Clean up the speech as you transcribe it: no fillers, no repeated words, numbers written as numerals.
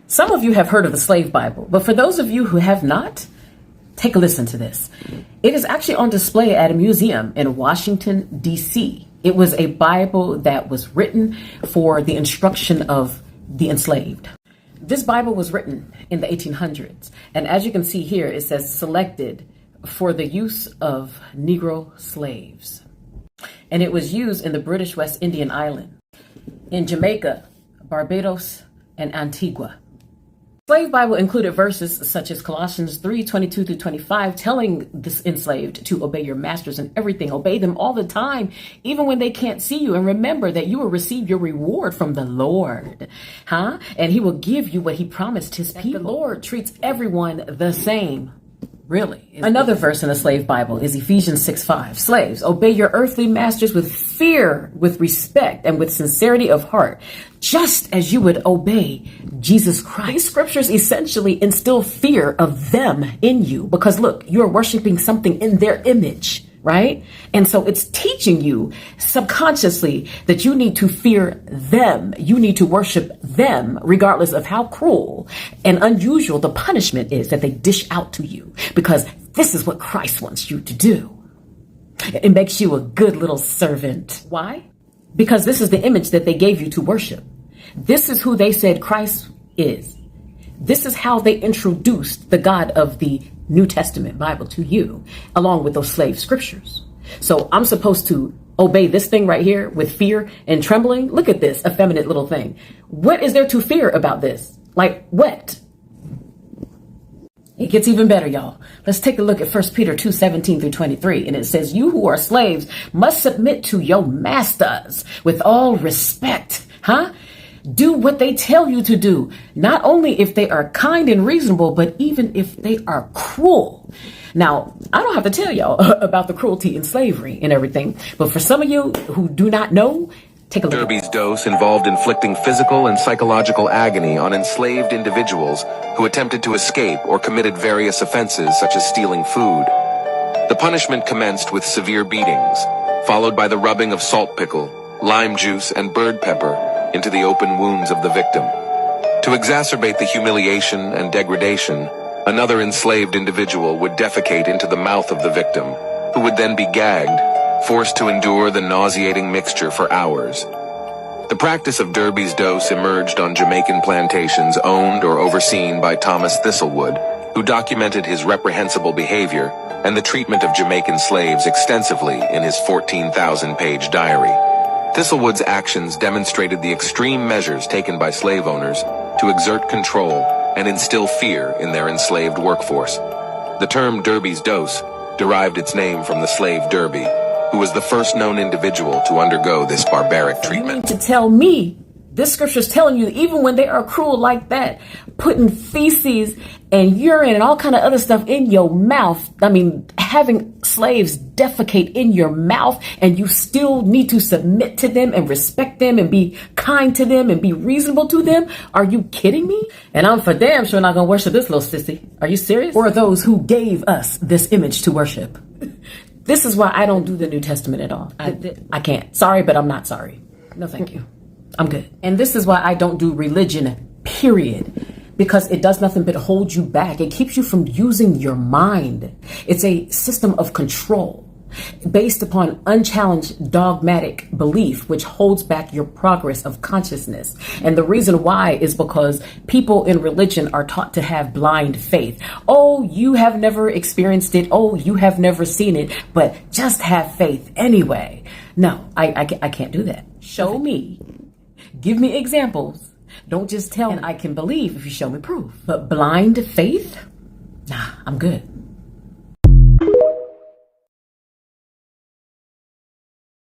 Some of you have heard of the Slave Bible, but for those of you who have not, take a listen to this. It is actually on display at a museum in Washington, D.C. It was a Bible that was written for the instruction of the enslaved. This Bible was written in the 1800s, and as you can see here, it says selected for the use of Negro slaves. And it was used in the British West Indian Island, in Jamaica, Barbados, and Antigua. Slave Bible included verses such as Colossians 3:22 through 25, telling the enslaved to obey your masters in everything. Obey them all the time, even when they can't see you. And remember that you will receive your reward from the Lord. And he will give you what he promised his people. The Lord treats everyone the same. Really. Another verse in the Slave Bible is Ephesians 6:5. Slaves, obey your earthly masters with fear, with respect, and with sincerity of heart, just as you would obey Jesus Christ. These scriptures essentially instill fear of them in you because look, you're worshiping something in their image, right? And so it's teaching you subconsciously that you need to fear them. You need to worship them, regardless of how cruel and unusual the punishment is that they dish out to you, because this is what Christ wants you to do. It makes you a good little servant. Why? Because this is the image that they gave you to worship. This is who they said Christ is. This is how they introduced the God of the New Testament Bible to you, along with those slave scriptures. So I'm supposed to obey this thing right here with fear and trembling. Look at this effeminate little thing. What is there to fear about this? Like what? It gets even better, y'all. Let's take a look at 1 Peter 2:17 through 23. And it says, you who are slaves must submit to your masters with all respect. Do what they tell you to do, not only if they are kind and reasonable, but even if they are cruel. Now, I don't have to tell y'all about the cruelty in slavery and everything, but for some of you who do not know, take a look. Derby's dose involved inflicting physical and psychological agony on enslaved individuals who attempted to escape or committed various offenses such as stealing food. The punishment commenced with severe beatings, followed by the rubbing of salt pickle, lime juice, and bird pepper into the open wounds of the victim. To exacerbate the humiliation and degradation, another enslaved individual would defecate into the mouth of the victim, who would then be gagged, forced to endure the nauseating mixture for hours. The practice of Derby's dose emerged on Jamaican plantations owned or overseen by Thomas Thistlewood, who documented his reprehensible behavior and the treatment of Jamaican slaves extensively in his 14,000-page diary. Thistlewood's actions demonstrated the extreme measures taken by slave owners to exert control and instill fear in their enslaved workforce. The term Derby's dose derived its name from the slave Derby, who was the first known individual to undergo this barbaric treatment. You mean to tell me this scripture is telling you even when they are cruel like that, putting feces and urine and all kind of other stuff in your mouth, having slaves defecate in your mouth, and you still need to submit to them and respect them and be kind to them and be reasonable to them? Are you kidding me? And I'm for damn sure not gonna worship this little sissy. Are you serious? Or those who gave us this image to worship. This is why I don't do the New Testament at all. I can't. Sorry, but I'm not sorry. No, thank you. I'm good. And this is why I don't do religion, period. Because it does nothing but hold you back. It keeps you from using your mind. It's a system of control based upon unchallenged dogmatic belief, which holds back your progress of consciousness. And the reason why is because people in religion are taught to have blind faith. Oh, you have never experienced it. Oh, you have never seen it, but just have faith anyway. No, I can't do that. Show me. Give me examples. Don't just tell me I can believe if you show me proof. But blind faith? Nah, I'm good.